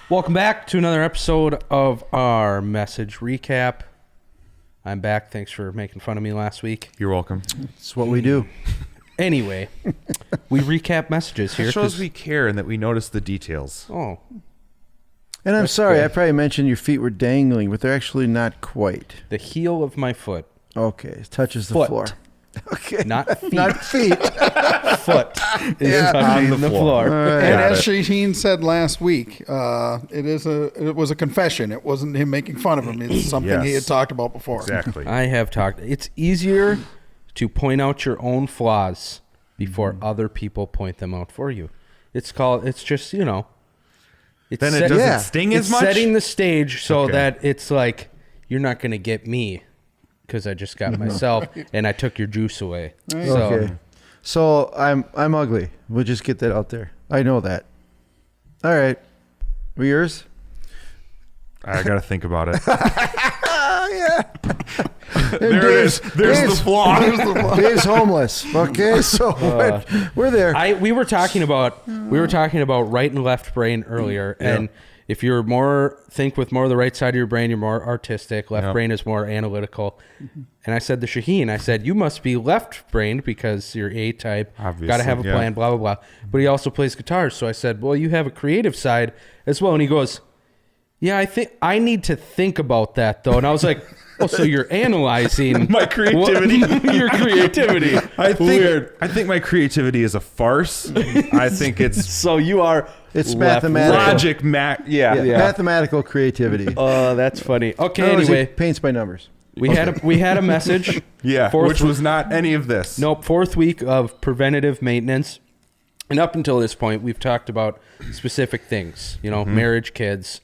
Welcome back to another episode of our message recap. I'm back. Thanks for making fun of me last week. You're welcome. It's what we do. Anyway, we recap messages here. It shows we care and that we notice the details. Oh, And I'm That's sorry, good. I probably mentioned your feet were dangling, but they're actually not quite. the heel of my foot. Okay, it touches the Foot. floor. Okay. Not feet. Not feet. Foot is Yeah. touching On the the floor. All right. And Got as it. Shaheen said last week, it was a confession. It wasn't him making fun of him. It's something he Yes. had talked about before. Exactly. I have talked. It's easier to point out your own flaws before other people point them out for you. It's just, it's Then it set- doesn't Yeah. sting it's as much. setting the stage so Okay. that it's like, you're not going to get me because I just got myself and I took your juice away. Right. So, Okay. So I'm ugly. We'll just get that out there. I know that. All right. Were yours? I got to think about it. Oh, yeah. There it is. There's the flaw. Dave's homeless. Okay, so we're there. we were talking about right and left brain earlier, and if you're think with more of the right side of your brain, you're more artistic. Left Yep. brain is more analytical. And I said to Shaheen, I said, you must be left brained because you're A type. Obviously, Got to have a yeah. plan, blah, blah, blah. But he also plays guitar. So I said, well, you have a creative side as well. And he goes, yeah, I think I need to think about that though. And I was like, oh, so you're analyzing My creativity. your creativity. I think my creativity is a farce. I think it's So you are It's left mathematical. logic. Yeah, Yeah. mathematical creativity. Oh, that's funny. Okay, In other words, he anyway, paints by numbers. we had a message. Yeah, Fourth which was not any of this. Nope, fourth week of preventative maintenance. And up until this point, we've talked about specific things, marriage, kids,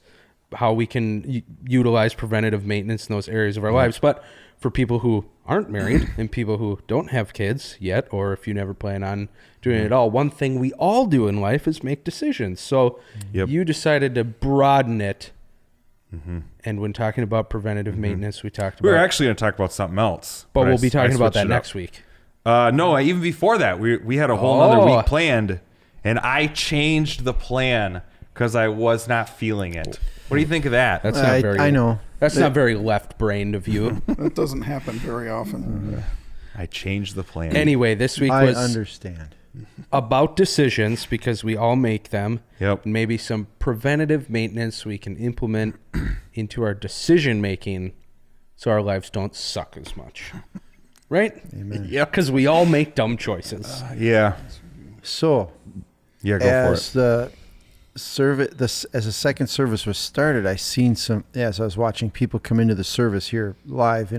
how we can utilize preventative maintenance in those areas of our lives. But for people who aren't married and people who don't have kids yet, or if you never plan on doing it at all, one thing we all do in life is make decisions. So Yep. you decided to broaden it. And when talking about preventative maintenance, we talked about... We were actually going to talk about something else. but we'll I- be talking I about switched that it up. next week. No, even before that, we had a whole other Oh. week planned, and I changed the plan because I was not feeling it. What do you think of that? That's not very... I know. That's not very left-brained of you. That doesn't happen very often. I changed the plan. Anyway, this week I was understand. about decisions because we all make them. Yep. And maybe some preventative maintenance we can implement into our decision-making so our lives don't suck as much. Right? Amen. Yep. Because we all make dumb choices. Yeah. So, Yeah, go for as it. the service, as the second service was started, I seen some. As I was watching people come into the service here live,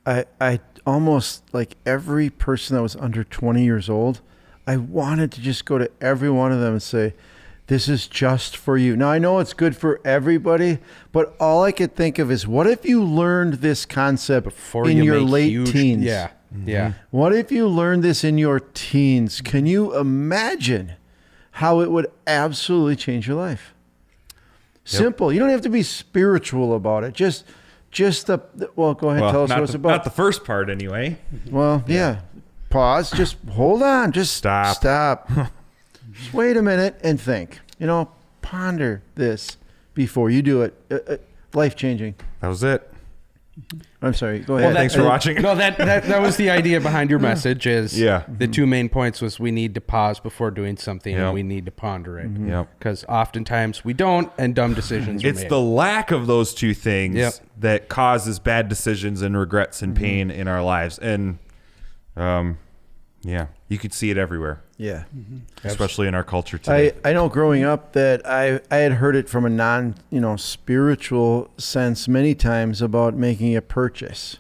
I almost like every person that was under 20 years old, I wanted to just go to every one of them and say, "This is just for you." Now I know it's good for everybody, but all I could think of is, what if you learned this concept Before in you your make late huge, teens? Yeah. Yeah. What if you learned this in your teens? Can you imagine how it would absolutely change your life? Simple. You don't have to be spiritual about it. Just well, go ahead. Tell us what it's about. Not the first part, anyway. Well, yeah. Pause. Just hold on. Just Stop. Stop. Just wait a minute and think. Ponder this before you do it. Life changing. That was it. I'm sorry. Go ahead. Thanks for watching. No, that was the idea behind your message is Yeah. the two main points was we need to pause before doing something Yep. and we need to ponder it. Yep. Because oftentimes we don't and dumb decisions are It's made. the lack of those two things Yep. that causes bad decisions and regrets and pain in our lives. And, yeah, you could see it everywhere, Yeah. especially in our culture today. I know growing up that I had heard it from a spiritual sense many times about making a purchase.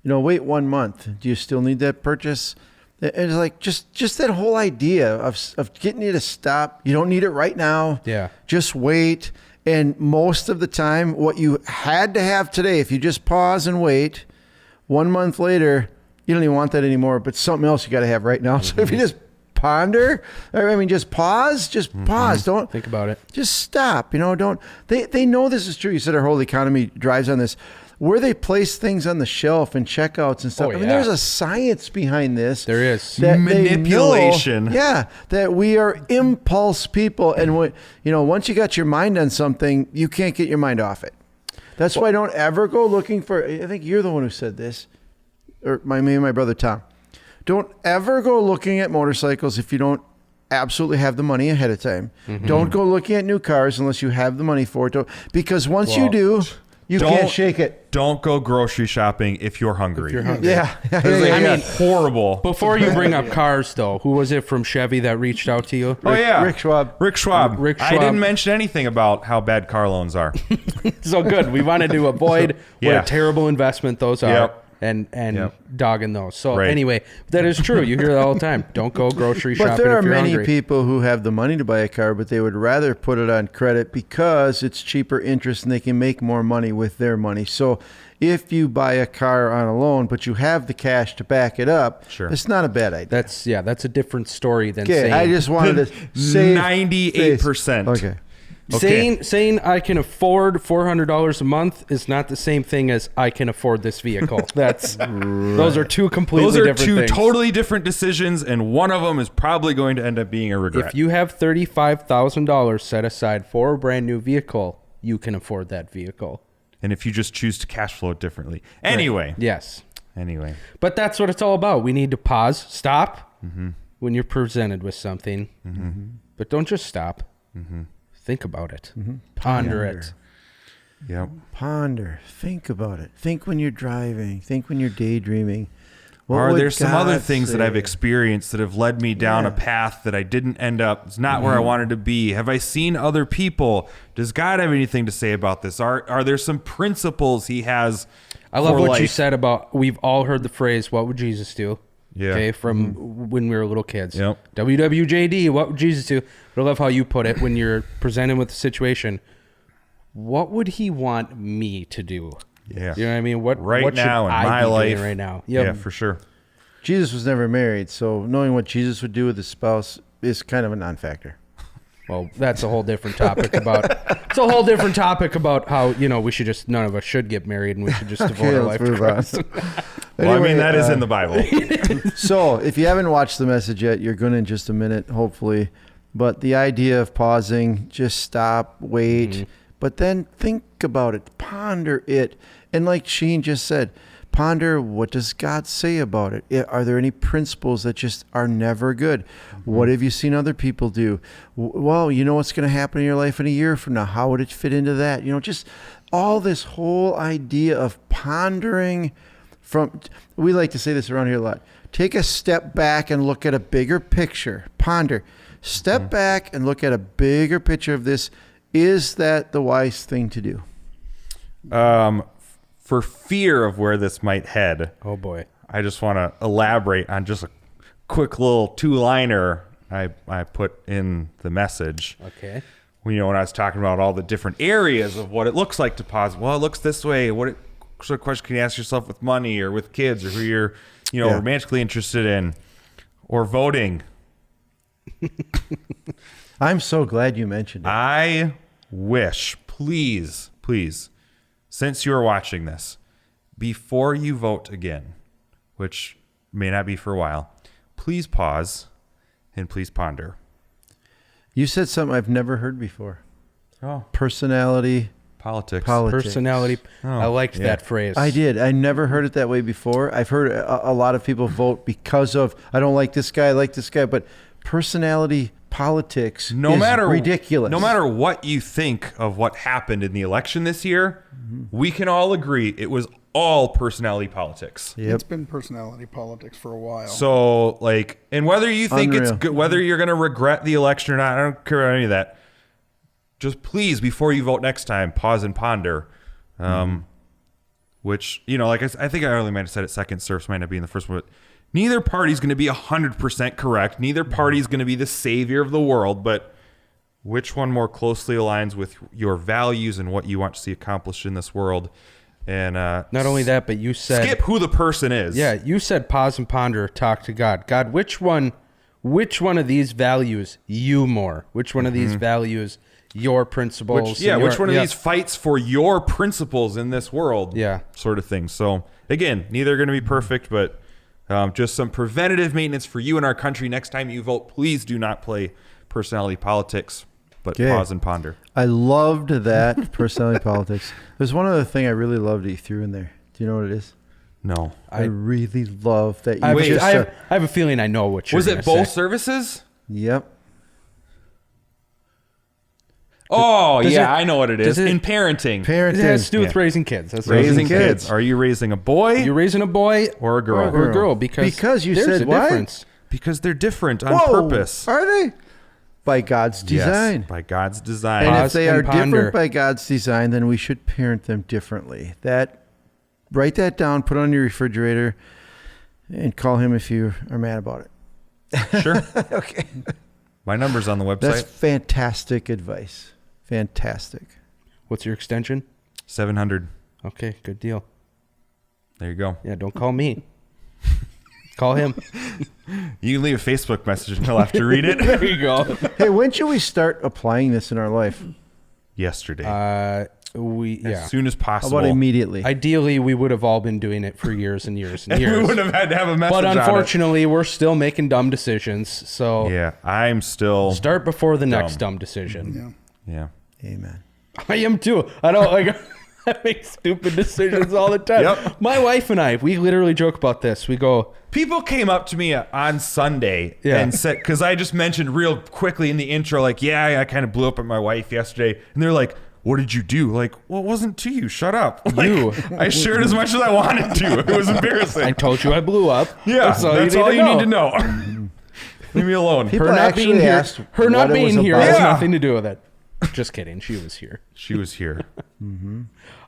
Wait 1 month. Do you still need that purchase? It's like just that whole idea of getting you to stop. You don't need it right now. Yeah. Just wait. And most of the time, what you had to have today, if you just pause and wait, 1 month later, you don't even want that anymore, but something else you got to have right now. So if you just ponder, just pause, pause. Don't Think about it. just stop. Don't, they know this is true. You said our whole economy drives on this. where they place things on the shelf and checkouts and stuff. Oh, I mean, yeah. there's a science behind this. There is. that they Manipulation. know, yeah, that we are impulse people, and when once you got your mind on something, you can't get your mind off it. That's why don't ever go looking for. I think you're the one who said this, or me and my brother Tom. Don't ever go looking at motorcycles if you don't absolutely have the money ahead of time. Mm-hmm. Don't go looking at new cars unless you have the money for it. Because once you do, you can't shake it. Don't go grocery shopping if you're hungry. Yeah. I mean, horrible. Before you bring up cars, though, who was it from Chevy that reached out to you? Oh yeah, Rick Schwab. Rick Schwab. Rick I Schwab. didn't mention anything about how bad car loans are. So good. We wanted to avoid what Yeah. a terrible investment those are. Yep. And Yep. dogging those. So Right. anyway, that is true. You hear that all the time. Don't go grocery shopping But there are if you're many hungry. people who have the money to buy a car, but they would rather put it on credit because it's cheaper interest and they can make more money with their money. So if you buy a car on a loan, but you have the cash to back it up, Sure. it's not a bad idea. That's a different story than Okay, saying I just wanted to say 98%. Okay. saying I can afford $400 a month is not the same thing as I can afford this vehicle. That's those are two completely Those are different two things. totally different decisions, and one of them is probably going to end up being a regret. If you have $35,000 set aside for a brand new vehicle, you can afford that vehicle. and if you just choose to cash flow it differently. Anyway. Yes. Anyway. But that's what it's all about. We need to pause, stop when you're presented with something. But don't just stop. Think about it. Ponder it. Yep. Ponder. Think about it. Think when you're driving. Think when you're daydreaming. What Are would there some other God things that say? I've experienced that have led me down a Yeah. path that I didn't end up? It's not where I wanted to be. Have I seen other people? Does God have anything to say about this? Are there some principles He has? I love for what you life? said about we've all heard the phrase, what would Jesus do? Yeah. Okay, from when we were little kids. Yep. WWJD, what would Jesus do? But I love how you put it when you're presented with a situation. What would He want me to do? Yeah. You know what I mean? What Right what should now in I my be doing life. right now? Yeah, for sure. Jesus was never married, so knowing what Jesus would do with his spouse is kind of a non-factor. Well, that's a whole different topic about. It's a whole different topic about how we should just none of us should get married and we should just devote our life let's to move on. Christ. Well, I Anyway, mean, that is in the Bible. So, if you haven't watched the message yet, you're going to in just a minute, hopefully. But the idea of pausing, just stop, wait, but then think about it, ponder it. And like Sheen just said, ponder what does God say about it? Are there any principles that just are never good? What have you seen other people do? Well, you know what's going to happen in your life in a year from now? How would it fit into that? Just all this whole idea of pondering. We like to say this around here a lot. Take a step back and look at a bigger picture. Ponder. Step back and look at a bigger picture of this. Is that the wise thing to do? For fear of where this might head, Oh boy. I just want to elaborate on just a quick little two-liner I put in the message. Okay. When I was talking about all the different areas of what it looks like to pause. Well, it looks this way. What sort of question can you ask yourself with money or with kids or who you're, Yeah. romantically interested in, or voting? I'm so glad you mentioned it. I wish, please, since you're watching this, before you vote again, which may not be for a while, please pause and please ponder. You said something I've never heard before. Oh, Personality. politics. Personality. I liked yeah. that phrase. I did. I never heard it that way before. I've heard a lot of people vote because of, I don't like this guy, I like this guy, but personality politics is ridiculous. No matter what you think of what happened in the election this year, we can all agree it was all personality politics. Yep. It's been personality politics for a while. So, and whether you think it's Unreal. good, whether you're going to regret the election or not, I don't care about any of that. Just please, before you vote next time, pause and ponder. Which, I think I only might have said it second, Surfs might not be in the first one, but neither party's going to be 100% correct. Neither party's going to be the savior of the world, but which one more closely aligns with your values and what you want to see accomplished in this world? And Not only that, but you said skip who the person is. Yeah, you said pause and ponder, talk to God. God, which one of these values you more? Which one of these values your principles. Which one of these fights for your principles in this world? Yeah. Sort of thing. So again, neither are going to be perfect, but just some preventative maintenance for you and our country. Next time you vote, please do not play personality politics, but pause and ponder. I loved that personality politics. There's one other thing I really loved that you threw in there. Do you know what it is? No. I really love that you I have a feeling I know what you're Was it gonna both say. services? Yep. Oh, Does yeah, it- I know what it is. does it- In parenting. Parenting. It has to do with Yeah. raising kids. That's what I was Raising gonna say. kids. Are you raising a boy You're raising a boy or a girl? or a girl because you there's said a what? difference. Because they're different on Whoa, purpose. Are they? By God's design. Yes, by God's design. And Pause if they and are ponder. different by God's design, then we should parent them differently. Write that down, put it on your refrigerator, and call him if you are mad about it. Sure. Okay. My number's on the website. That's fantastic advice. Fantastic. What's your extension? 700. Okay, good deal. There you go. Yeah, don't call me. Call him. You can leave a Facebook message and he'll have to read it. There you go. Hey, when should we start applying this in our life? Yesterday. Yeah. As soon as How possible. about immediately? Ideally, we would have all been doing it for years and years and And we years. wouldn't have had to have a message But on it. unfortunately, we're still making dumb decisions. So Yeah, I'm still... start before the next dumb decision. Yeah. Amen. I am too. I don't like. I make stupid decisions all the time. Yep. My wife and I, we literally joke about this. We go, People came up to me on Sunday Yeah. and said, because I just mentioned real quickly in the intro, like, yeah, I kind of blew up at my wife yesterday. And they're like, what did you do? Like, well, it wasn't to you. Shut up. Like, You. I shared as much as I wanted to. It was embarrassing. I told you I blew up. Yeah, that's all you need to know. Leave me alone. People Her not actually being here, asked her not what it was being here about. has Yeah. nothing to do with it. Just kidding. She was here. She was here.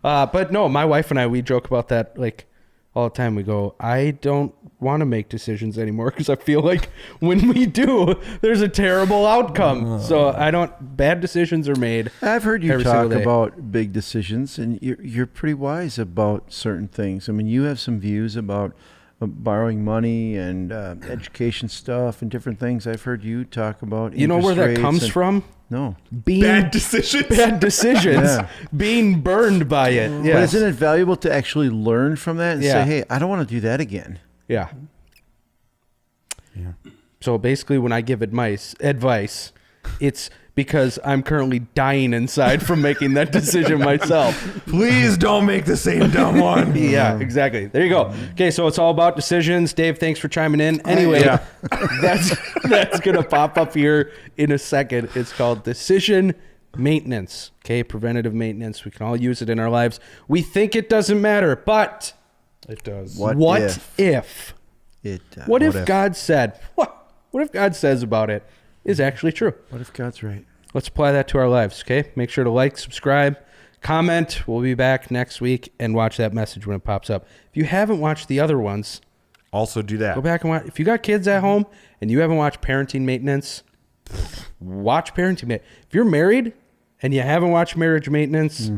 But no, my wife and I, we joke about that like all the time. We go, I don't want to make decisions anymore because I feel like when we do, there's a terrible outcome. So bad decisions are made. I've heard you every talk single day. about big decisions, and you're pretty wise about certain things. I mean, you have some views about borrowing money and education stuff and different things. I've heard you talk about. You know where that comes from? No. Being Bad decisions. bad decisions, Yeah. being burned by it. But Yes. isn't it valuable to actually learn from that and Yeah. say, hey, I don't want to do that again? Yeah. Yeah. So basically, when I give advice, it's because I'm currently dying inside from making that decision myself. Please don't make the same dumb one. Yeah, exactly. There you go. Okay, so it's all about decisions. Dave, thanks for chiming in. Anyway, Yeah. that's gonna pop up here in a second. It's called decision maintenance. Okay, preventative maintenance. We can all use it in our lives. We think it doesn't matter, but It does. What if? What if God said? What if God says about it is actually true? What if God's right? Let's apply that to our lives, okay? Make sure to like, subscribe, comment. We'll be back next week and watch that message when it pops up. If you haven't watched the other ones, Also do that. go back and watch. If you got kids at home and you haven't watched Parenting Maintenance, watch Parenting Maintenance. If you're married and you haven't watched Marriage Maintenance,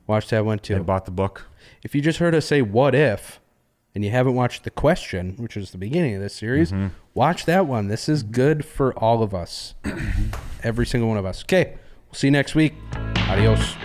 watch that one I too. bought the book. If you just heard us say what if and you haven't watched The Question, which is the beginning of this series, watch that one. This is good for all of us. Every single one of us. Okay, we'll see you next week. Adios.